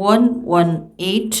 118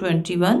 21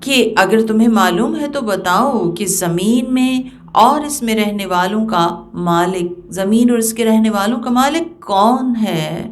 کہ اگر تمہیں معلوم ہے تو بتاؤ کہ زمین میں اور اس میں رہنے والوں کا مالک، زمین اور اس کے رہنے والوں کا مالک کون ہے؟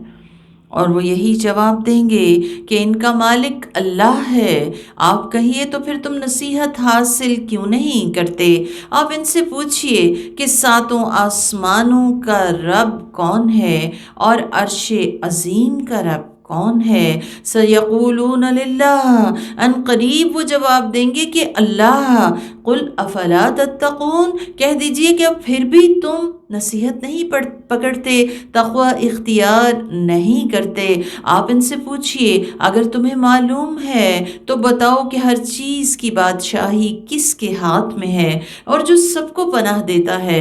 اور وہ یہی جواب دیں گے کہ ان کا مالک اللہ ہے۔ آپ کہیے تو پھر تم نصیحت حاصل کیوں نہیں کرتے؟ آپ ان سے پوچھئے کہ ساتوں آسمانوں کا رب کون ہے اور عرش عظیم کا رب کون ہے؟ سیقولون للہ، ان قریب وہ جواب دیں گے کہ اللہ۔ قل افلا تتقون، کہہ دیجئے کہ اب پھر بھی تم نصیحت نہیں پکڑتے، تقوی اختیار نہیں کرتے۔ آپ ان سے پوچھئے اگر تمہیں معلوم ہے تو بتاؤ کہ ہر چیز کی بادشاہی کس کے ہاتھ میں ہے اور جو سب کو پناہ دیتا ہے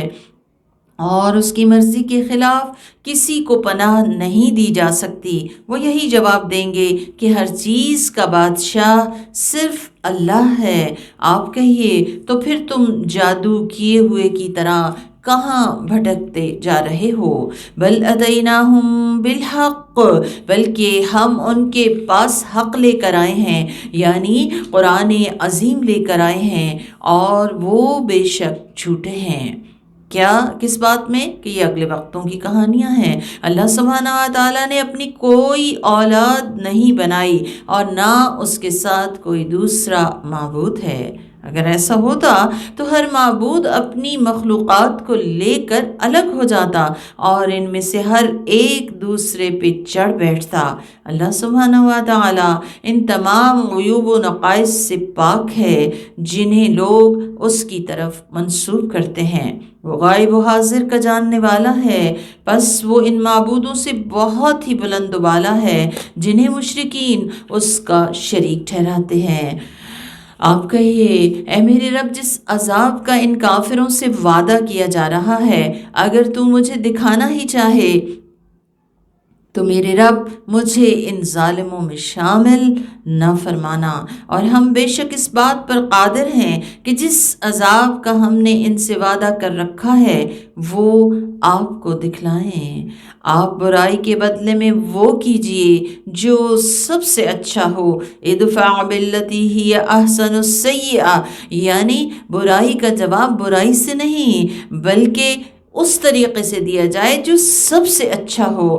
اور اس کی مرضی کے خلاف کسی کو پناہ نہیں دی جا سکتی۔ وہ یہی جواب دیں گے کہ ہر چیز کا بادشاہ صرف اللہ ہے۔ آپ کہیے تو پھر تم جادو کیے ہوئے کی طرح کہاں بھٹکتے جا رہے ہو؟ بل اتیناہم بالحق، بلکہ ہم ان کے پاس حق لے کر آئے ہیں، یعنی قرآن عظیم لے کر آئے ہیں، اور وہ بے شک جھوٹے ہیں۔ کیا کس بات میں؟ کہ یہ اگلے وقتوں کی کہانیاں ہیں۔ اللہ سبحانہ و تعالیٰ نے اپنی کوئی اولاد نہیں بنائی اور نہ اس کے ساتھ کوئی دوسرا معبود ہے۔ اگر ایسا ہوتا تو ہر معبود اپنی مخلوقات کو لے کر الگ ہو جاتا اور ان میں سے ہر ایک دوسرے پہ چڑھ بیٹھتا۔ اللہ سبحانہ و تعالیٰ ان تمام عیوب و نقائص سے پاک ہے جنہیں لوگ اس کی طرف منسوب کرتے ہیں۔ وہ غائب و حاضر کا جاننے والا ہے، پس وہ ان معبودوں سے بہت ہی بلند و بالا ہے جنہیں مشرکین اس کا شریک ٹھہراتے ہیں۔ آپ کہیے اے میرے رب، جس عذاب کا ان کافروں سے وعدہ کیا جا رہا ہے، اگر تو مجھے دکھانا ہی چاہے تو میرے رب مجھے ان ظالموں میں شامل نہ فرمانا، اور ہم بے شک اس بات پر قادر ہیں کہ جس عذاب کا ہم نے ان سے وعدہ کر رکھا ہے وہ آپ کو دکھلائیں۔ آپ برائی کے بدلے میں وہ کیجئے جو سب سے اچھا ہو۔ ادفع باللتی ہی احسن السیئہ، یعنی برائی کا جواب برائی سے نہیں بلکہ اس طریقے سے دیا جائے جو سب سے اچھا ہو،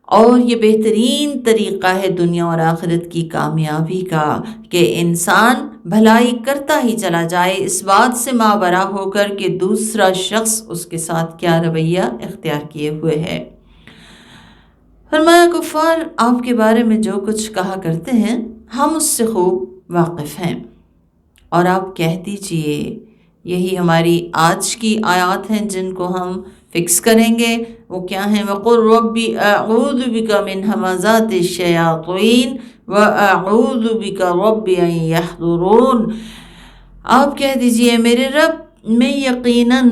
اور یہ بہترین طریقہ ہے دنیا اور آخرت کی کامیابی کا کہ انسان بھلائی کرتا ہی چلا جائے، اس بات سے ماورا ہو کر کہ دوسرا شخص اس کے ساتھ کیا رویہ اختیار کیے ہوئے ہے۔ فرمایا کفار آپ کے بارے میں جو کچھ کہا کرتے ہیں ہم اس سے خوب واقف ہیں، اور آپ کہہ دیجئے، یہی ہماری آج کی آیات ہیں جن کو ہم فکس کریں گے۔ وہ کیا ہیں؟ وَقُلْ رَبِّ أَعُوذُ بِكَ مِنْ هَمَزَاتِ الشَّيَاطِينِ وَأَعُوذُ بِكَ رَبِّ أَنْ يَحْضُرُونَ۔ آپ کہہ دیجئے میرے رب، میں یقیناً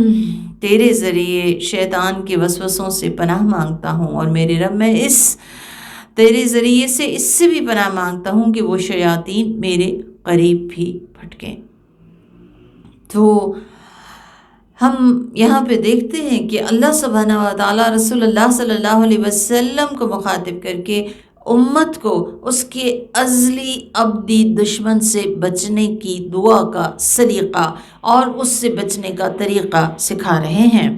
تیرے ذریعے شیطان کے وسوسوں سے پناہ مانگتا ہوں، اور میرے رب میں تیرے ذریعے سے اس سے بھی پناہ مانگتا ہوں کہ وہ شیاطین میرے قریب بھی پھٹکیں۔ تو ہم یہاں پہ دیکھتے ہیں کہ اللہ سبحانہ و تعالیٰ رسول اللہ صلی اللہ علیہ وسلم کو مخاطب کر کے امت کو اس کے ازلی ابدی دشمن سے بچنے کی دعا کا سلیقہ اور اس سے بچنے کا طریقہ سکھا رہے ہیں۔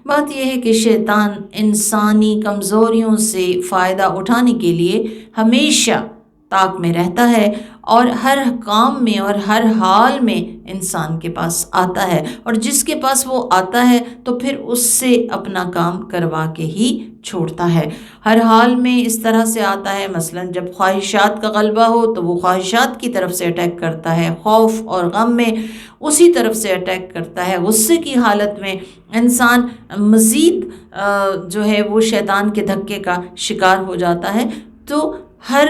بات یہ ہے کہ شیطان انسانی کمزوریوں سے فائدہ اٹھانے کے لیے ہمیشہ طاق میں رہتا ہے، اور ہر کام میں اور ہر حال میں انسان کے پاس آتا ہے، اور جس کے پاس وہ آتا ہے تو پھر اس سے اپنا کام کروا کے ہی چھوڑتا ہے۔ ہر حال میں اس طرح سے آتا ہے، مثلا جب خواہشات کا غلبہ ہو تو وہ خواہشات کی طرف سے اٹیک کرتا ہے، خوف اور غم میں اسی طرف سے اٹیک کرتا ہے، غصے کی حالت میں انسان مزید جو ہے وہ شیطان کے دھکے کا شکار ہو جاتا ہے۔ تو ہر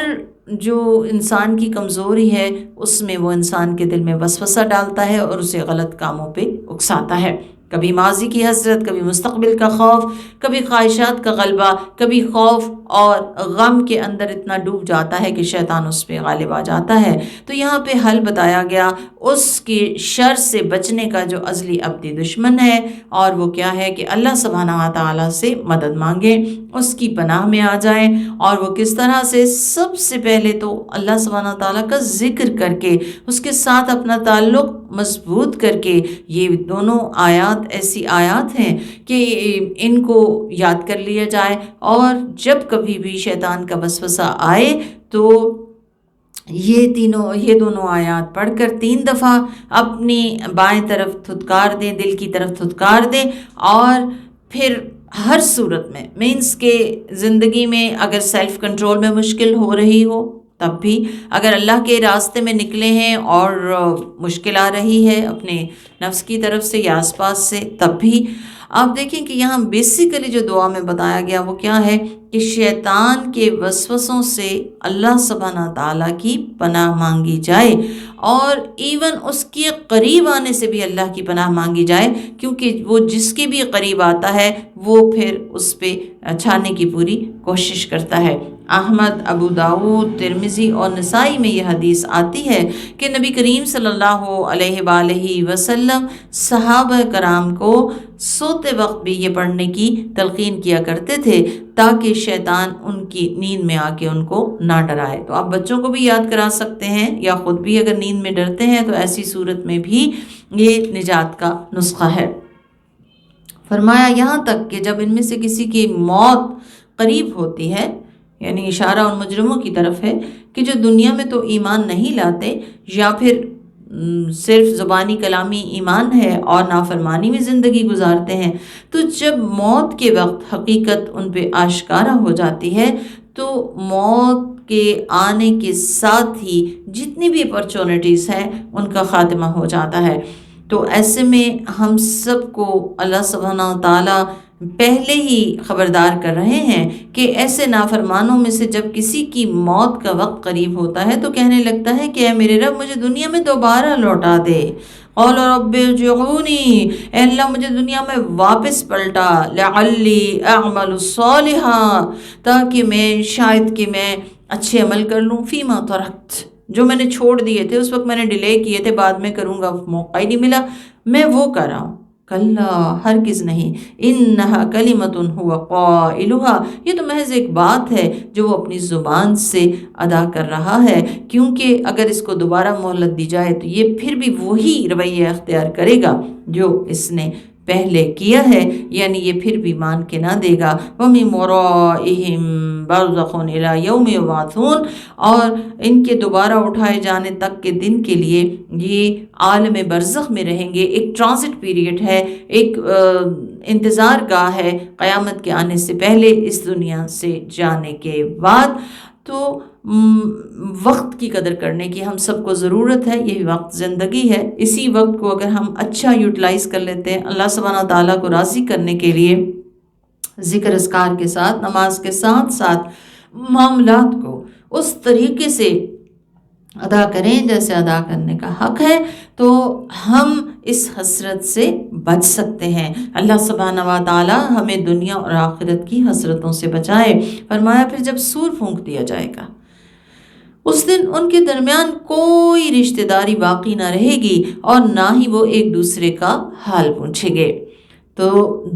جو انسان کی کمزوری ہے اس میں وہ انسان کے دل میں وسوسہ ڈالتا ہے اور اسے غلط کاموں پہ اکساتا ہے۔ کبھی ماضی کی حسرت، کبھی مستقبل کا خوف، کبھی خواہشات کا غلبہ، کبھی خوف اور غم کے اندر اتنا ڈوب جاتا ہے کہ شیطان اس پہ غالب آ جاتا ہے۔ تو یہاں پہ حل بتایا گیا اس کے شر سے بچنے کا جو ازلی ابدی دشمن ہے، اور وہ کیا ہے کہ اللہ سبحانہ و تعالیٰ سے مدد مانگیں، اس کی پناہ میں آ جائیں۔ اور وہ کس طرح سے؟ سب سے پہلے تو اللہ سبحانہ و تعالیٰ کا ذکر کر کے، اس کے ساتھ اپنا تعلق مضبوط کر کے۔ یہ دونوں آیات ایسی آیات ہیں کہ ان کو یاد کر لیا جائے، اور جب کبھی بھی شیطان کا وسوسہ آئے تو یہ دونوں آیات پڑھ کر 3 دفعہ اپنی بائیں طرف تھتکار دیں، دل کی طرف تھتکار دیں، اور پھر ہر صورت میں مینس کے زندگی میں اگر سیلف کنٹرول میں مشکل ہو رہی ہو تب بھی، اگر اللہ کے راستے میں نکلے ہیں اور مشکل آ رہی ہے اپنے نفس کی طرف سے یا آس پاس سے، تب بھی آپ دیکھیں کہ یہاں بیسیکلی جو دعا میں بتایا گیا وہ کیا ہے کہ شیطان کے وسوسوں سے اللہ سبحانہ تعالیٰ کی پناہ مانگی جائے، اور ایون اس کے قریب آنے سے بھی اللہ کی پناہ مانگی جائے، کیونکہ وہ جس کے بھی قریب آتا ہے وہ پھر اس پہ چھانے کی پوری کوشش کرتا ہے۔ احمد، ابو داؤد، ترمذی اور نسائی میں یہ حدیث آتی ہے کہ نبی کریم صلی اللہ علیہ وآلہ وسلم صحابہ کرام کو سوتے وقت بھی یہ پڑھنے کی تلقین کیا کرتے تھے تاکہ شیطان ان کی نیند میں آ کے ان کو نہ ڈرائے۔ تو آپ بچوں کو بھی یاد کرا سکتے ہیں، یا خود بھی اگر نیند میں ڈرتے ہیں تو ایسی صورت میں بھی یہ نجات کا نسخہ ہے۔ فرمایا یہاں تک کہ جب ان میں سے کسی کی موت قریب ہوتی ہے، یعنی اشارہ ان مجرموں کی طرف ہے کہ جو دنیا میں تو ایمان نہیں لاتے، یا پھر صرف زبانی کلامی ایمان ہے اور نافرمانی میں زندگی گزارتے ہیں، تو جب موت کے وقت حقیقت ان پہ آشکارا ہو جاتی ہے تو موت کے آنے کے ساتھ ہی جتنی بھی اپرچونٹیز ہیں ان کا خاتمہ ہو جاتا ہے۔ تو ایسے میں ہم سب کو اللہ سبحانہ تعالیٰ پہلے ہی خبردار کر رہے ہیں کہ ایسے نافرمانوں میں سے جب کسی کی موت کا وقت قریب ہوتا ہے تو کہنے لگتا ہے کہ اے میرے رب مجھے دنیا میں دوبارہ لوٹا دے، قال رب ارجعونی، اے اللہ مجھے دنیا میں واپس پلٹا، لعلی اعمل صالحا، تاکہ میں شاید کہ میں اچھے عمل کر لوں، فیما ترکت، جو میں نے چھوڑ دیے تھے اس وقت میں نے ڈیلے کیے تھے، بعد میں کروں گا، موقع ہی نہیں ملا، میں وہ کر رہا ہوں۔ کلا، ہرگز نہیں، انہا کلمۃ ہوا قائلہا، یہ تو محض ایک بات ہے جو وہ اپنی زبان سے ادا کر رہا ہے، کیونکہ اگر اس کو دوبارہ مہلت دی جائے تو یہ پھر بھی وہی رویہ اختیار کرے گا جو اس نے پہلے کیا ہے، یعنی یہ پھر بھی مان کے نہ دے گا۔ وَمِن وَرَائِهِم بَرْزَخٌ إِلَى يَوْمِ يُبْعَثُونَ، اور ان کے دوبارہ اٹھائے جانے تک کے دن کے لیے یہ عالم برزخ میں رہیں گے، ایک ٹرانزٹ پیریڈ ہے، ایک انتظار گاہ ہے قیامت کے آنے سے پہلے، اس دنیا سے جانے کے بعد۔ تو وقت کی قدر کرنے کی ہم سب کو ضرورت ہے، یہی وقت زندگی ہے، اسی وقت کو اگر ہم اچھا یوٹیلائز کر لیتے ہیں اللہ سبحانہ تعالیٰ کو راضی کرنے کے لیے، ذکر اذکار کے ساتھ، نماز کے ساتھ ساتھ معاملات کو اس طریقے سے ادا کریں جیسے ادا کرنے کا حق ہے، تو ہم اس حسرت سے بچ سکتے ہیں۔ اللہ سبحانہ و تعالی ہمیں دنیا اور آخرت کی حسرتوں سے بچائے۔ فرمایا پھر جب سور پھونک دیا جائے گا اس دن ان کے درمیان کوئی رشتہ داری باقی نہ رہے گی اور نہ ہی وہ ایک دوسرے کا حال پوچھیں گے۔ تو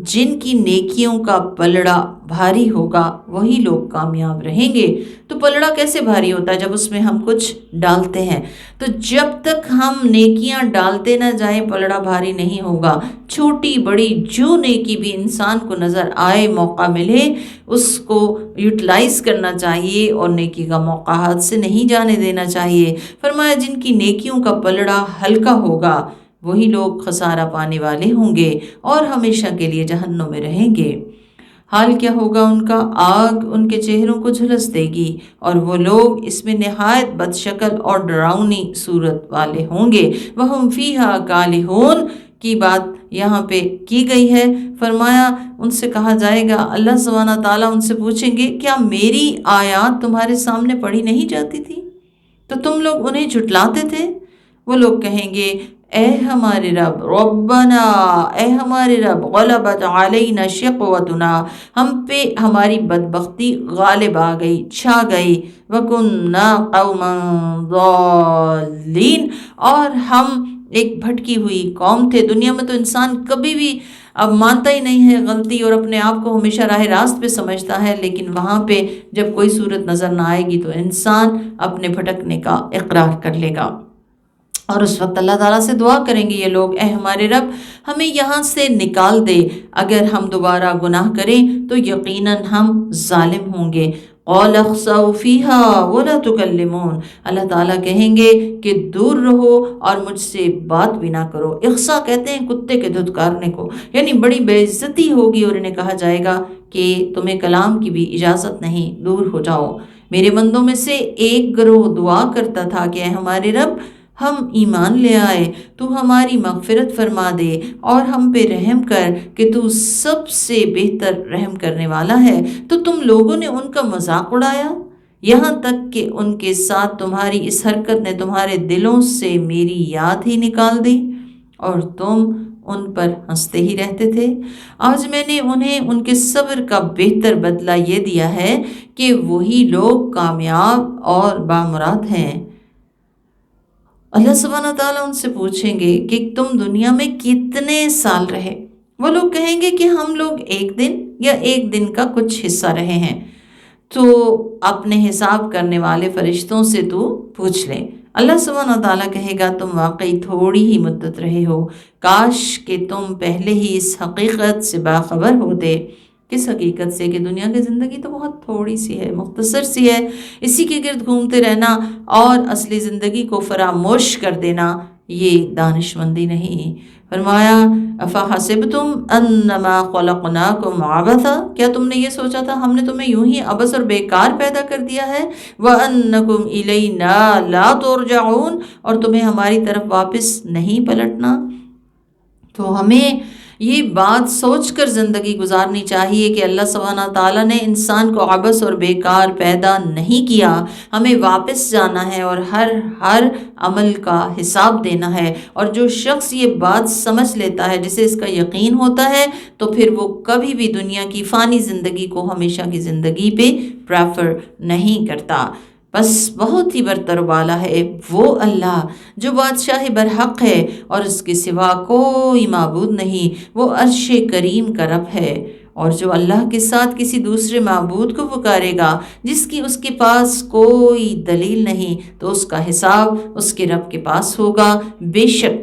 جن کی نیکیوں کا پلڑا بھاری ہوگا وہی لوگ کامیاب رہیں گے۔ تو پلڑا کیسے بھاری ہوتا ہے؟ جب اس میں ہم کچھ ڈالتے ہیں، تو جب تک ہم نیکیاں ڈالتے نہ جائیں پلڑا بھاری نہیں ہوگا۔ چھوٹی بڑی جو نیکی بھی انسان کو نظر آئے، موقع ملے، اس کو یوٹیلائز کرنا چاہیے اور نیکی کا موقع ہاتھ سے نہیں جانے دینا چاہیے۔ فرمایا جن کی نیکیوں کا پلڑا ہلکا ہوگا وہی لوگ خسارہ پانے والے ہوں گے اور ہمیشہ کے لیے جہنم میں رہیں گے۔ حال کیا ہوگا ان کا؟ آگ ان کے چہروں کو جھلس دے گی اور وہ لوگ اس میں نہایت بد شکل اور ڈراؤنی صورت والے ہوں گے۔ وَهُمْ فِيهَا كَالِحُونَ کی بات یہاں پہ کی گئی ہے۔ فرمایا ان سے کہا جائے گا، اللہ سبحانہ تعالیٰ ان سے پوچھیں گے کیا میری آیات تمہارے سامنے پڑھی نہیں جاتی تھی تو تم لوگ انہیں جھٹلاتے تھے؟ وہ لوگ کہیں گے اے ہمارے رب، ربنا، اے ہمارے رب، غلبت علینا شقوتنا، ہم پہ ہماری بدبختی غالب آ گئی، چھا گئی، وکنا قوما ضالین، اور ہم ایک بھٹکی ہوئی قوم تھے۔ دنیا میں تو انسان کبھی بھی اب مانتا ہی نہیں ہے غلطی، اور اپنے آپ کو ہمیشہ راہ راست پہ سمجھتا ہے، لیکن وہاں پہ جب کوئی صورت نظر نہ آئے گی تو انسان اپنے بھٹکنے کا اقرار کر لے گا، اور اس وقت اللہ تعالیٰ سے دعا کریں گے یہ لوگ، اے ہمارے رب ہمیں یہاں سے نکال دے، اگر ہم دوبارہ گناہ کریں تو یقیناً ہم ظالم ہوں گے۔ قَالَ اخْسَئُوا فِيهَا وَلَا تُكَلِّمُونَ، اللہ تعالیٰ کہیں گے کہ دور رہو اور مجھ سے بات بھی نہ کرو۔ اخسا کہتے ہیں کتے کے دھتکارنے کو، یعنی بڑی بے عزتی ہوگی، اور انہیں کہا جائے گا کہ تمہیں کلام کی بھی اجازت نہیں، دور ہو جاؤ۔ میرے بندوں میں سے ایک گروہ دعا کرتا تھا کہ اے ہمارے رب ہم ایمان لے آئے، تو ہماری مغفرت فرما دے اور ہم پہ رحم کر کہ تو سب سے بہتر رحم کرنے والا ہے۔ تو تم لوگوں نے ان کا مذاق اڑایا، یہاں تک کہ ان کے ساتھ تمہاری اس حرکت نے تمہارے دلوں سے میری یاد ہی نکال دی، اور تم ان پر ہنستے ہی رہتے تھے۔ آج میں نے انہیں ان کے صبر کا بہتر بدلہ یہ دیا ہے کہ وہی لوگ کامیاب اور بامراد ہیں۔ اللہ سبحانہ تعالیٰ ان سے پوچھیں گے کہ تم دنیا میں کتنے سال رہے؟ وہ لوگ کہیں گے کہ ہم لوگ ایک دن یا ایک دن کا کچھ حصہ رہے ہیں۔ تو اپنے حساب کرنے والے فرشتوں سے تو پوچھ لیں۔ اللہ سبحانہ تعالیٰ کہے گا تم واقعی تھوڑی ہی مدت رہے ہو، کاش کہ تم پہلے ہی اس حقیقت سے باخبر ہوتے۔ کس حقیقت سے؟ کہ دنیا کی زندگی تو بہت تھوڑی سی ہے، مختصر سی ہے، اسی کے گرد گھومتے رہنا اور اصلی زندگی کو فراموش کر دینا یہ دانش مندی نہیں۔ فرمایا افحسبتم انما خلقناکم عبثا، کیا تم نے یہ سوچا تھا ہم نے تمہیں یوں ہی عبث اور بیکار پیدا کر دیا ہے؟ وانکم الینا لا ترجعون، اور تمہیں ہماری طرف واپس نہیں پلٹنا۔ تو ہمیں یہ بات سوچ کر زندگی گزارنی چاہیے کہ اللہ سبحانہ تعالیٰ نے انسان کو عبث اور بیکار پیدا نہیں کیا، ہمیں واپس جانا ہے اور ہر عمل کا حساب دینا ہے۔ اور جو شخص یہ بات سمجھ لیتا ہے، جسے اس کا یقین ہوتا ہے، تو پھر وہ کبھی بھی دنیا کی فانی زندگی کو ہمیشہ کی زندگی پہ پریفر نہیں کرتا۔ بس بہت ہی برتر و بالا ہے وہ اللہ جو بادشاہ برحق ہے اور اس کے سوا کوئی معبود نہیں، وہ عرش کریم کا رب ہے۔ اور جو اللہ کے ساتھ کسی دوسرے معبود کو پکارے گا جس کی اس کے پاس کوئی دلیل نہیں، تو اس کا حساب اس کے رب کے پاس ہوگا۔ بے شک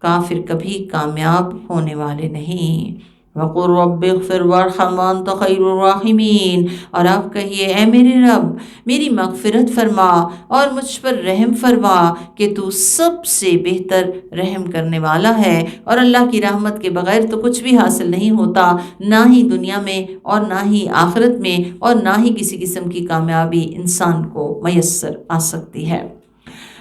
کافر کبھی کامیاب ہونے والے نہیں۔ وَقُلْ رَبِّ اغْفِرْ وَارْحَمْ وَأَنْتَ خَيْرُ الرَّاحِمِينَ، اور آپ کہیے اے میرے رب میری مغفرت فرما اور مجھ پر رحم فرما کہ تو سب سے بہتر رحم کرنے والا ہے، اور اللہ کی رحمت کے بغیر تو کچھ بھی حاصل نہیں ہوتا، نہ ہی دنیا میں اور نہ ہی آخرت میں، اور نہ ہی کسی قسم کی کامیابی انسان کو میسر آ سکتی ہے۔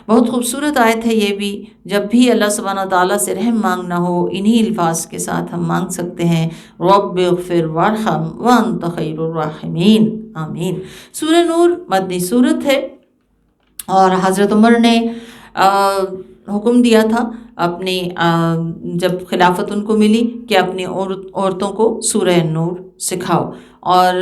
بہت خوبصورت آیت ہے یہ بھی۔ جب بھی اللہ سبحانہ تعالیٰ سے رحم مانگنا ہو انہی الفاظ کے ساتھ ہم مانگ سکتے ہیں، رب اغفر وارحم وانت خیر الراحمین، آمین۔ سورہ نور مدنی سورت ہے، اور حضرت عمر نے حکم دیا تھا اپنی جب خلافت ان کو ملی کہ اپنی عورتوں کو سورہ نور سکھاؤ، اور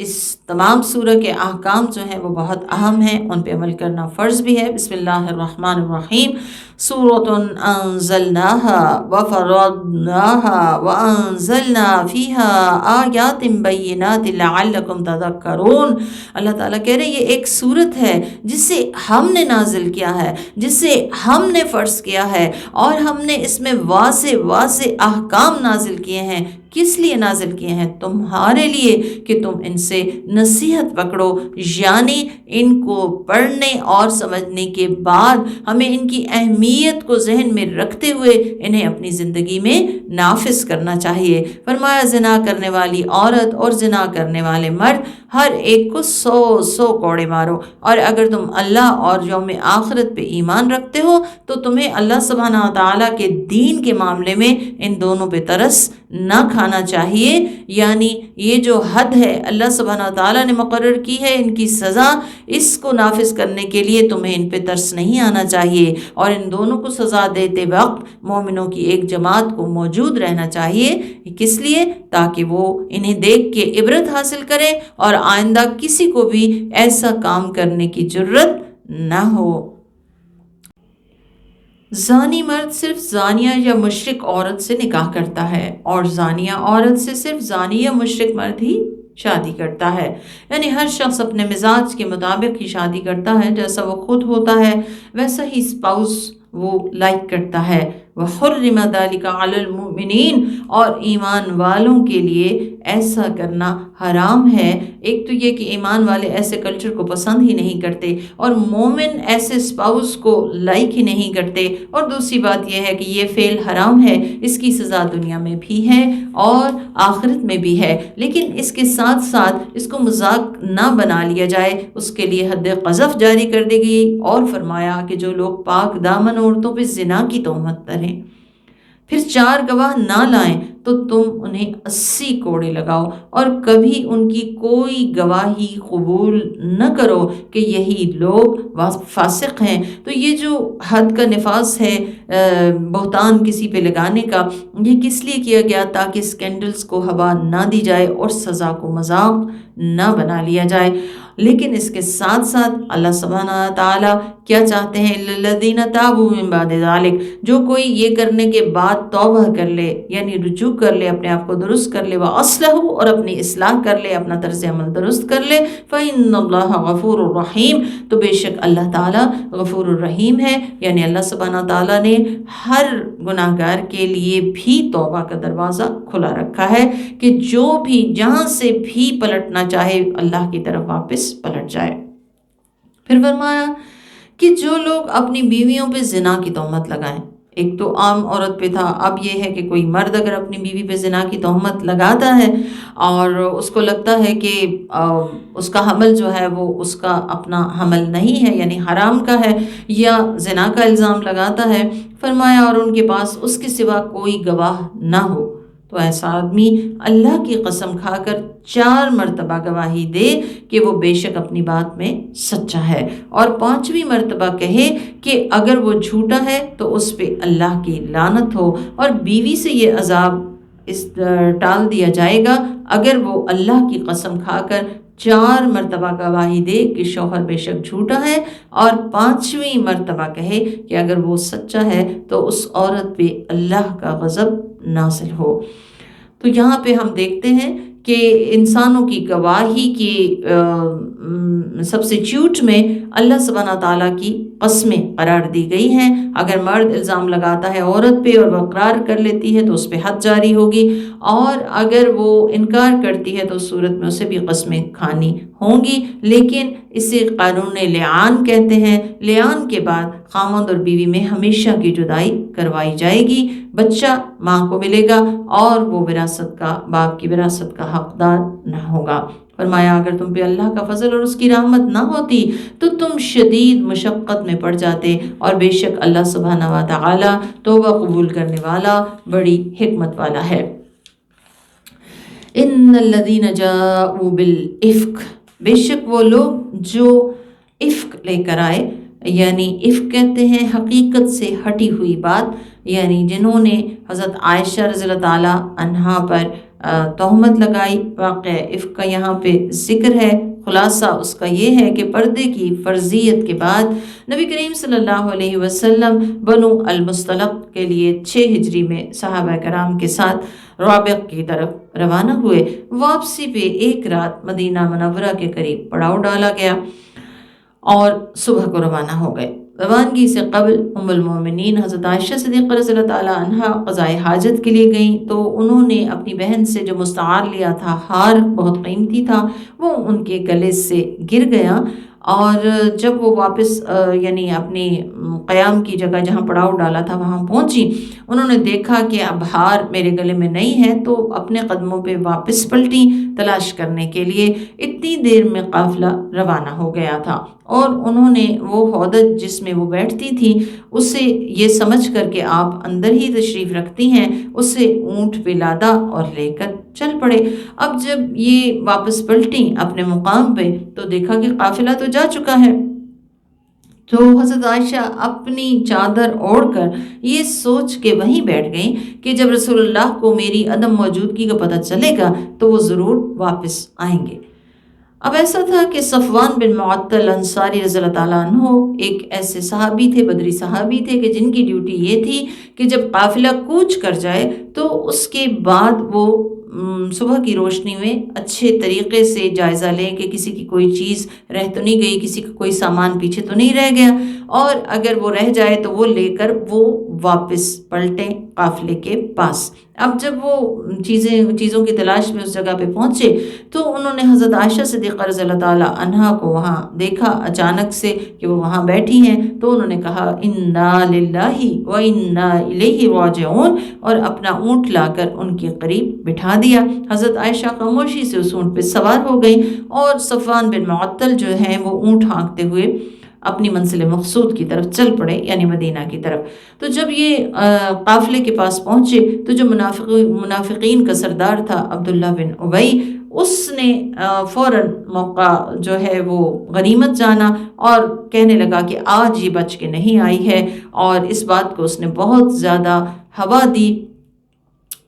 اس تمام سورہ کے احکام جو ہیں وہ بہت اہم ہیں، ان پہ عمل کرنا فرض بھی ہے۔ بسم اللہ الرحمن الرحیم، سورۃ انزلناها وفرضناها وانزلنا فیها آیات بینات لعلکم تذکرون۔ اللہ تعالیٰ کہہ رہے ہیں یہ ایک سورت ہے جسے ہم نے نازل کیا ہے، جسے ہم نے فرض کیا ہے، اور ہم نے اس میں واضح واضح احکام نازل کیے ہیں۔ کس لیے نازل کیے ہیں؟ تمہارے لیے، کہ تم ان سے نصیحت پکڑو، یعنی ان کو پڑھنے اور سمجھنے کے بعد ہمیں ان کی اہمیت کو ذہن میں رکھتے ہوئے انہیں اپنی زندگی میں نافذ کرنا چاہیے۔ فرمایا زنا کرنے والی عورت اور زنا کرنے والے مرد ہر ایک کو 100 کوڑے مارو، اور اگر تم اللہ اور یوم آخرت پہ ایمان رکھتے ہو تو تمہیں اللہ سبحانہ تعالیٰ کے دین کے معاملے میں ان دونوں پہ ترس نہ کھانا چاہیے۔ یعنی یہ جو حد ہے اللہ سبحانہ تعالیٰ نے مقرر کی ہے ان کی سزا، اس کو نافذ کرنے کے لیے تمہیں ان پہ ترس نہیں آنا چاہیے، اور ان دونوں کو سزا دیتے وقت مومنوں کی ایک جماعت کو موجود رہنا چاہیے۔ کس لیے؟ تاکہ وہ انہیں دیکھ کے عبرت حاصل کریں اور آئندہ کسی کو بھی ایسا کام کرنے کی جرت نہ ہو۔ زانی مرد صرف زانیہ یا مشرک عورت سے نکاح کرتا ہے اور زانیہ عورت سے صرف زانی یا مشرک مرد ہی شادی کرتا ہے، یعنی ہر شخص اپنے مزاج کے مطابق ہی شادی کرتا ہے، جیسا وہ خود ہوتا ہے ویسا ہی اسپاؤس وہ لائک کرتا ہے۔ وَحُرِّمَ ذَلِكَ عَلَى الْمُؤْمِنِينَ اور ایمان والوں کے لیے ایسا کرنا حرام ہے۔ ایک تو یہ کہ ایمان والے ایسے کلچر کو پسند ہی نہیں کرتے اور مومن ایسے اسپاؤس کو لائک ہی نہیں کرتے، اور دوسری بات یہ ہے کہ یہ فعل حرام ہے، اس کی سزا دنیا میں بھی ہے اور آخرت میں بھی ہے، لیکن اس کے ساتھ ساتھ اس کو مذاق نہ بنا لیا جائے، اس کے لیے حد قذف جاری کر دی گئی اور فرمایا کہ جو لوگ پاک دامن عورتوں پہ زنا کی تہمت کریں پھر 4 گواہ نہ لائیں تو تم انہیں 80 کوڑے لگاؤ اور کبھی ان کی کوئی گواہی قبول نہ کرو کہ یہی لوگ فاسق ہیں۔ تو یہ جو حد کا نفاذ ہے بہتان کسی پہ لگانے کا، یہ کس لیے کیا گیا؟ تاکہ اسکینڈلز کو ہوا نہ دی جائے اور سزا کو مذاق نہ بنا لیا جائے۔ لیکن اس کے ساتھ ساتھ اللہ سبحانہ تعالیٰ کیا چاہتے ہیں؟ الذین تابوا من بعد ذلک، جو کوئی یہ کرنے کے بعد توبہ کر لے، یعنی رجوع کر لے، اپنے آپ کو درست کر لے، وَأَصْلَحُوا اور اپنی اصلاح کر لے، اپنا طرز عمل درست کر لے، فَإِنَّ اللَّهَ غَفُورٌ رَحِيمٌ تو بے شک اللہ تعالیٰ غفور الرحیم ہے، یعنی اللہ سبحانہ تعالیٰ نے ہر گناہ گار کے لیے بھی توبہ کا دروازہ کھلا رکھا ہے کہ جو بھی جہاں سے بھی پلٹنا چاہے اللہ کی طرف واپس پلٹ جائے۔ پھر فرمایا کہ جو لوگ اپنی بیویوں پہ زنا کی تہمت لگائیں، ایک تو عام عورت پہ تھا، اب یہ ہے کہ کوئی مرد اگر اپنی بیوی پہ زنا کی تہمت لگاتا ہے اور اس کو لگتا ہے کہ اس کا حمل جو ہے وہ اس کا اپنا حمل نہیں ہے، یعنی حرام کا ہے، یا زنا کا الزام لگاتا ہے، فرمایا اور ان کے پاس اس کے سوا کوئی گواہ نہ ہو تو ایسا آدمی اللہ کی قسم کھا کر 4 مرتبہ گواہی دے کہ وہ بے شک اپنی بات میں سچا ہے، اور 5ویں مرتبہ کہے کہ اگر وہ جھوٹا ہے تو اس پہ اللہ کی لعنت ہو، اور بیوی سے یہ عذاب ٹال دیا جائے گا اگر وہ اللہ کی قسم کھا کر 4 مرتبہ گواہی دے کہ شوہر بے شک جھوٹا ہے، اور 5ویں مرتبہ کہے کہ اگر وہ سچا ہے تو اس عورت پہ اللہ کا غضب نازل ہو۔ تو یہاں پہ ہم دیکھتے ہیں کہ انسانوں کی گواہی کی سبسٹیوٹ میں اللہ سبحانہ تعالیٰ کی قسمیں قرار دی گئی ہیں۔ اگر مرد الزام لگاتا ہے عورت پہ اور وہ اقرار کر لیتی ہے تو اس پہ حد جاری ہوگی، اور اگر وہ انکار کرتی ہے تو اس صورت میں اسے بھی قسمیں کھانی ہوں گی، لیکن اسے قانون لعان کہتے ہیں۔ لعان کے بعد خاوند اور بیوی میں ہمیشہ کی جدائی کروائی جائے گی، بچہ ماں کو ملے گا اور وہ وراثت کا، باپ کی وراثت کا حقدار نہ ہوگا۔ فرمایا اگر تم پہ اللہ کا فضل اور اس کی رحمت نہ ہوتی تو تم شدید مشقت میں پڑ جاتے، اور بے شک اللہ سبحانہ و تعالی توبہ قبول کرنے والا، بڑی حکمت والا ہے۔ ان الذین جاءوا بالافک، بے شک وہ لوگ جو افک لے کر آئے، یعنی افک کہتے ہیں حقیقت سے ہٹی ہوئی بات، یعنی جنہوں نے حضرت عائشہ رضی اللہ تعالیٰ عنہا پر تہمت لگائی۔ واقع افک کا یہاں پہ ذکر ہے، خلاصہ اس کا یہ ہے کہ پردے کی فرضیت کے بعد نبی کریم صلی اللہ علیہ وسلم بنو المصطلق کے لیے 6 ہجری میں صحابہ کرام کے ساتھ رابغ کی طرف روانہ ہوئے۔ واپسی پہ ایک رات مدینہ منورہ کے قریب پڑاؤ ڈالا گیا اور صبح کو روانہ ہو گئے۔ روانگی سے قبل ام المومنین حضرت عائشہ صدیقہ رضی اللہ تعالیٰ عنہا قضائے حاجت کے لیے گئیں، تو انہوں نے اپنی بہن سے جو مستعار لیا تھا، ہار بہت قیمتی تھا، وہ ان کے گلے سے گر گیا، اور جب وہ واپس یعنی اپنی قیام کی جگہ جہاں پڑاؤ ڈالا تھا وہاں پہنچی، انہوں نے دیکھا کہ اب ہار میرے گلے میں نہیں ہے، تو اپنے قدموں پہ واپس پلٹی تلاش کرنے کے لیے۔ اتنی دیر میں قافلہ روانہ ہو گیا تھا، اور انہوں نے وہ ہودج جس میں وہ بیٹھتی تھی اسے یہ سمجھ کر کہ آپ اندر ہی تشریف رکھتی ہیں، اسے اونٹ پہ لادا اور لے کر چل پڑے۔ اب جب یہ واپس پلٹیں اپنے مقام پہ تو دیکھا کہ قافلہ تو جا چکا ہے، تو حضرت عائشہ اپنی چادر اوڑھ کر یہ سوچ کے وہیں بیٹھ گئیں کہ جب رسول اللہ کو میری عدم موجودگی کا پتہ چلے گا تو وہ ضرور واپس آئیں گے۔ اب ایسا تھا کہ صفوان بن معطل انصاری رضی اللہ تعالیٰ عنہ ایک ایسے صحابی تھے، بدری صحابی تھے، کہ جن کی ڈیوٹی یہ تھی کہ جب قافلہ کوچ کر جائے تو اس کے بعد وہ صبح کی روشنی میں اچھے طریقے سے جائزہ لیں کہ کسی کی کوئی چیز رہ تو نہیں گئی، کسی کا کوئی سامان پیچھے تو نہیں رہ گیا، اور اگر وہ رہ جائے تو وہ لے کر وہ واپس پلٹیں قافلے کے پاس۔ اب جب وہ چیزوں کی تلاش میں اس جگہ پہ پہنچے تو انہوں نے حضرت عائشہ صدیقہ رضی اللہ تعالیٰ عنہا کو وہاں دیکھا اچانک سے کہ وہ وہاں بیٹھی ہیں، تو انہوں نے کہا انا للہ و انا الیہ راجعون، اور اپنا اونٹ لا کر ان کے قریب بٹھا دیا۔ حضرت عائشہ خاموشی سے اس اونٹ پہ سوار ہو گئی اور صفوان بن معطل جو ہیں وہ اونٹ ہانکتے ہوئے اپنی منزل مقصود کی طرف چل پڑے، یعنی مدینہ کی طرف۔ تو جب یہ قافلے کے پاس پہنچے تو جو منافقین کا سردار تھا عبداللہ بن ابی، اس نے فوراً موقع جو ہے وہ غنیمت جانا اور کہنے لگا کہ آج یہ بچ کے نہیں آئی ہے، اور اس بات کو اس نے بہت زیادہ ہوا دی۔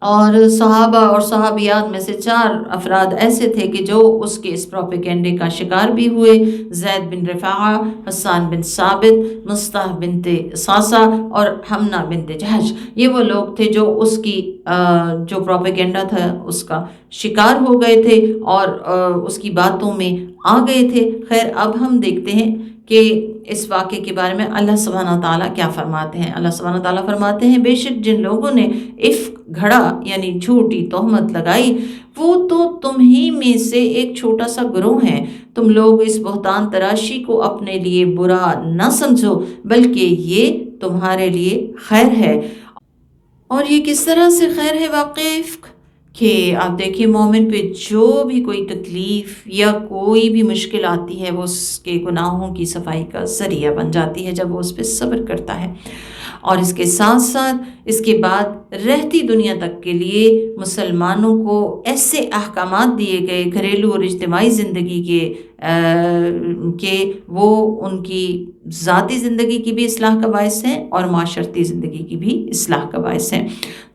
اور صحابہ اور صحابیات میں سے 4 افراد ایسے تھے کہ جو اس کے اس پروپیگنڈے کا شکار بھی ہوئے: زید بن رفاعہ، حسان بن ثابت، مصطح بنت صاصہ اور حمنہ بنت جہش۔ یہ وہ لوگ تھے جو اس کی جو پروپیگنڈا تھا اس کا شکار ہو گئے تھے اور اس کی باتوں میں آ گئے تھے۔ خیر، اب ہم دیکھتے ہیں کہ اس واقعے کے بارے میں اللہ سبحانہ تعالیٰ کیا فرماتے ہیں۔ اللہ سبحانہ تعالیٰ فرماتے ہیں بے شک جن لوگوں نے عفق گھڑا یعنی جھوٹی تہمت لگائی وہ تو تم ہی میں سے ایک چھوٹا سا گروہ ہیں۔ تم لوگ اس بہتان تراشی کو اپنے لیے برا نہ سمجھو بلکہ یہ تمہارے لیے خیر ہے۔ اور یہ کس طرح سے خیر ہے واقع عفق کہ آپ دیکھیے مومن پہ جو بھی کوئی تکلیف یا کوئی بھی مشکل آتی ہے وہ اس کے گناہوں کی صفائی کا ذریعہ بن جاتی ہے جب وہ اس پہ صبر کرتا ہے۔ اور اس کے ساتھ ساتھ اس کے بعد رہتی دنیا تک کے لیے مسلمانوں کو ایسے احکامات دیے گئے گھریلو اور اجتماعی زندگی کے کہ وہ ان کی ذاتی زندگی کی بھی اصلاح کا باعث ہیں اور معاشرتی زندگی کی بھی اصلاح کا باعث ہیں۔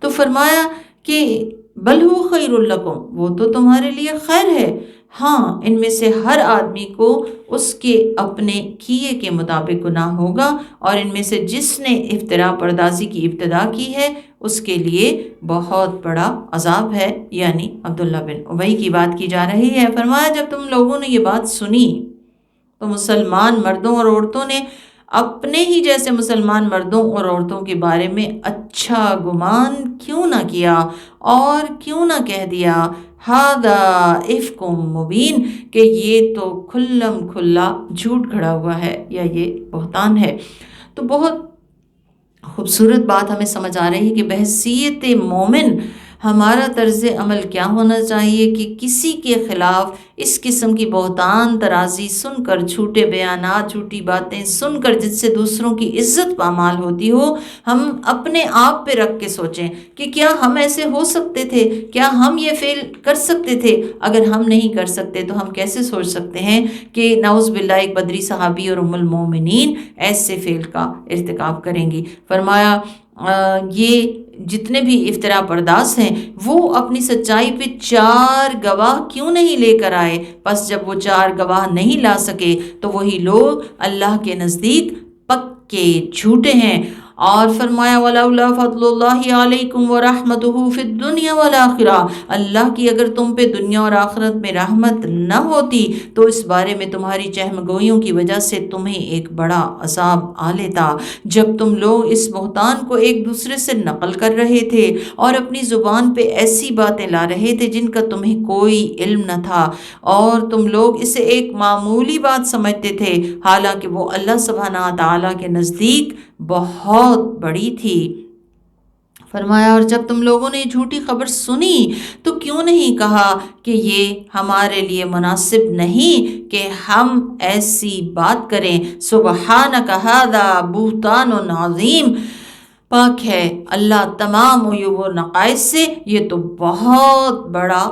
تو فرمایا کہ بل ہو خیر لکم، وہ تو تمہارے لیے خیر ہے۔ ہاں، ان میں سے ہر آدمی کو اس کے اپنے کیے کے مطابق گناہ ہوگا، اور ان میں سے جس نے افتراء پردازی کی ابتدا کی ہے اس کے لیے بہت بڑا عذاب ہے، یعنی عبداللہ بن ابی کی بات کی جا رہی ہے۔ فرمایا جب تم لوگوں نے یہ بات سنی تو مسلمان مردوں اور عورتوں نے اپنے ہی جیسے مسلمان مردوں اور عورتوں کے بارے میں اچھا گمان کیوں نہ کیا اور کیوں نہ کہہ دیا ھذا افک مبین، کہ یہ تو کھلم کھلا جھوٹ گھڑا ہوا ہے یا یہ بہتان ہے۔ تو بہت خوبصورت بات ہمیں سمجھ آ رہی ہے کہ بحیثیت مومن ہمارا طرز عمل کیا ہونا چاہیے کہ کسی کے خلاف اس قسم کی بہتان ترازی سن کر، جھوٹے بیانات، جھوٹی باتیں سن کر جس سے دوسروں کی عزت پامال ہوتی ہو، ہم اپنے آپ پہ رکھ کے سوچیں کہ کیا ہم ایسے ہو سکتے تھے، کیا ہم یہ فعل کر سکتے تھے۔ اگر ہم نہیں کر سکتے تو ہم کیسے سوچ سکتے ہیں کہ نعوذ باللہ ایک بدری صحابی اور ام المومنین ایسے فعل کا ارتکاب کریں گی۔ فرمایا یہ جتنے بھی افتراء پرداز ہیں وہ اپنی سچائی پہ 4 گواہ کیوں نہیں لے کر آئے؟ پس جب وہ 4 گواہ نہیں لا سکے تو وہی لوگ اللہ کے نزدیک پکے جھوٹے ہیں۔ اور فرمایا وَلَوْلَا فَضْلُ اللَّهِ عَلَيْكُمْ وَرَحْمَتُهُ فِي الدُّنْيَا وَالْآخِرَةِ، اللہ کی اگر تم پہ دنیا اور آخرت میں رحمت نہ ہوتی تو اس بارے میں تمہاری چہمگوئیوں کی وجہ سے تمہیں ایک بڑا عذاب آ لیتا۔ جب تم لوگ اس بہتان کو ایک دوسرے سے نقل کر رہے تھے اور اپنی زبان پہ ایسی باتیں لا رہے تھے جن کا تمہیں کوئی علم نہ تھا، اور تم لوگ اسے ایک معمولی بات سمجھتے تھے، حالانکہ وہ اللہ سبحانہ تعالیٰ کے نزدیک بہت بڑی تھی۔ فرمایا اور جب تم لوگوں نے جھوٹی خبر سنی تو کیوں نہیں کہا کہ یہ ہمارے لیے مناسب نہیں کہ ہم ایسی بات کریں۔ سبحانک ھذا بہتان عظیم، پاک ہے اللہ تمام عیوب و نقائص سے، یہ تو بہت بڑا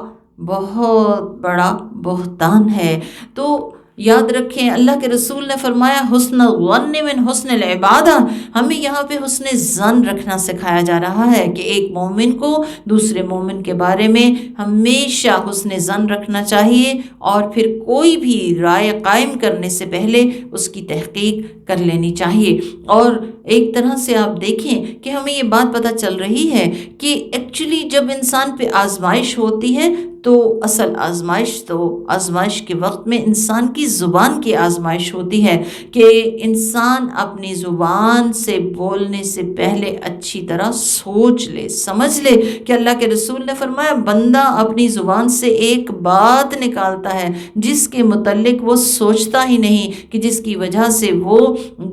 بہتان ہے۔ تو یاد رکھیں اللہ کے رسول نے فرمایا حسن الظن من حسن العبادہ، ہمیں یہاں پہ حسن ظن رکھنا سکھایا جا رہا ہے کہ ایک مومن کو دوسرے مومن کے بارے میں ہمیشہ حسن ظن رکھنا چاہیے، اور پھر کوئی بھی رائے قائم کرنے سے پہلے اس کی تحقیق کر لینی چاہیے۔ اور ایک طرح سے آپ دیکھیں کہ ہمیں یہ بات پتہ چل رہی ہے کہ ایکچولی جب انسان پہ آزمائش ہوتی ہے تو اصل آزمائش کے وقت میں انسان کی زبان کی آزمائش ہوتی ہے کہ انسان اپنی زبان سے بولنے سے پہلے اچھی طرح سوچ لے، سمجھ لے کہ اللہ کے رسول نے فرمایا بندہ اپنی زبان سے ایک بات نکالتا ہے جس کے متعلق وہ سوچتا ہی نہیں، کہ جس کی وجہ سے وہ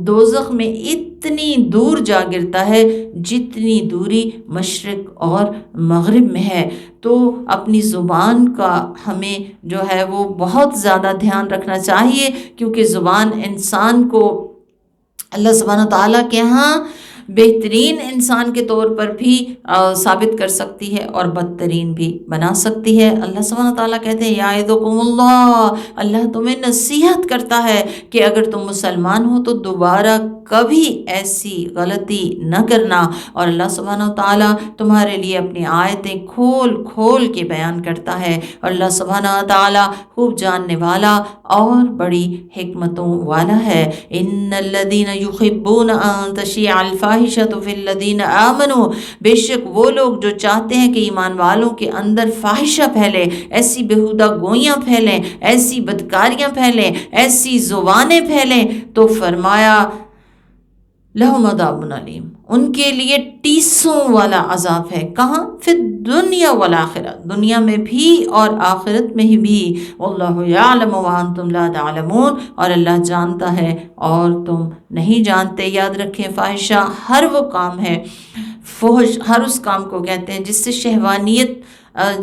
دوزخ میں اتنی دور جا گرتا ہے جتنی دوری مشرق اور مغرب میں ہے۔ تو اپنی زبان کا ہمیں جو ہے وہ بہت زیادہ دھیان رکھنا چاہیے، کیونکہ زبان انسان کو اللہ سبحانہ وتعالیٰ کے ہاں بہترین انسان کے طور پر بھی ثابت کر سکتی ہے اور بدترین بھی بنا سکتی ہے۔ اللہ سبحانہ وتعالیٰ کہتے ہیں یعظکم اللہ تمہیں نصیحت کرتا ہے کہ اگر تم مسلمان ہو تو دوبارہ کبھی ایسی غلطی نہ کرنا، اور اللہ سبحانہ وتعالیٰ تمہارے لیے اپنی آیتیں کھول کھول کے بیان کرتا ہے، اور اللہ سبحانہ وتعالیٰ خوب جاننے والا اور بڑی حکمتوں والا ہے۔ ان الذین یحبون ان تشیع الفاحشۃ فی الذین آمنوا، بے شک وہ لوگ جو چاہتے ہیں کہ ایمان والوں کے اندر فاحشہ پھیلے، ایسی بےہودہ گوئیاں پھیلیں، ایسی بدکاریاں پھیلیں، ایسی زبانیں پھیلیں، تو فرمایا لہم عذاب علیم، ان کے لیے ٹیسوں والا عذاب ہے۔ کہاں؟ فی الدنیا والآخرہ، دنیا میں بھی اور آخرت میں بھی۔ واللہ یعلم وانتم لا تعلمون، اور اللہ جانتا ہے اور تم نہیں جانتے۔ یاد رکھیں فاحشہ ہر وہ کام ہے، فحش ہر اس کام کو کہتے ہیں جس سے شہوانیت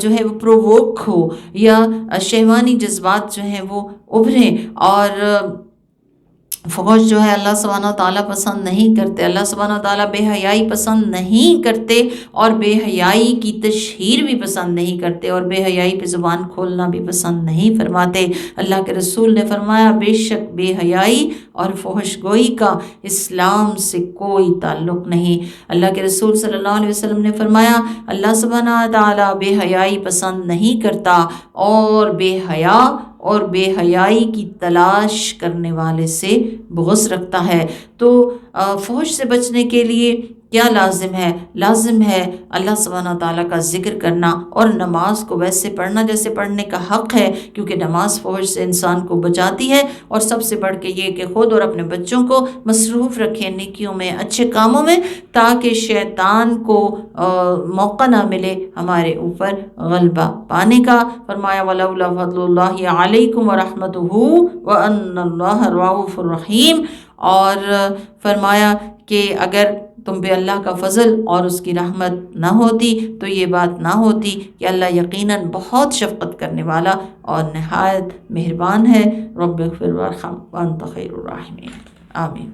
جو ہے وہ پرووک ہو، یا شہوانی جذبات جو ہیں وہ ابھریں، اور فحش جو ہے اللہ سبحانہ وتعالیٰ پسند نہیں کرتے۔ اللہ سبحانہ وتعالیٰ بے حیائی پسند نہیں کرتے، اور بے حیائی کی تشہیر بھی پسند نہیں کرتے، اور بے حیائی پہ زبان کھولنا بھی پسند نہیں فرماتے۔ اللہ کے رسول نے فرمایا بے شک بے حیائی اور فحش گوئی کا اسلام سے کوئی تعلق نہیں۔ اللہ کے رسول صلی اللہ علیہ وسلم نے فرمایا اللہ سبحانہ وتعالیٰ بے حیائی پسند نہیں کرتا، اور بے حیا اور بے حیائی کی تلاش کرنے والے سے بغض رکھتا ہے۔ تو فحش سے بچنے کے لیے کیا لازم ہے؟ لازم ہے اللہ سبحانہ تعالیٰ کا ذکر کرنا، اور نماز کو ویسے پڑھنا جیسے پڑھنے کا حق ہے، کیونکہ نماز فحش سے انسان کو بچاتی ہے۔ اور سب سے بڑھ کے یہ کہ خود اور اپنے بچوں کو مصروف رکھیں نیکیوں میں، اچھے کاموں میں، تاکہ شیطان کو موقع نہ ملے ہمارے اوپر غلبہ پانے کا۔ فرمایا وَلَوْلَا فَضْلُ اللَّهِ عَلَيْكُمْ وَرَحْمَتُهُ وَأَنَّ اللَّهَ رَءُوفٌ رَحِيمٌ، اور فرمایا کہ اگر تم پہ اللہ کا فضل اور اس کی رحمت نہ ہوتی تو یہ بات نہ ہوتی کہ اللہ یقیناً بہت شفقت کرنے والا اور نہایت مہربان ہے۔ رب اغفر وارحم وانت خیر الراحمین، آمین۔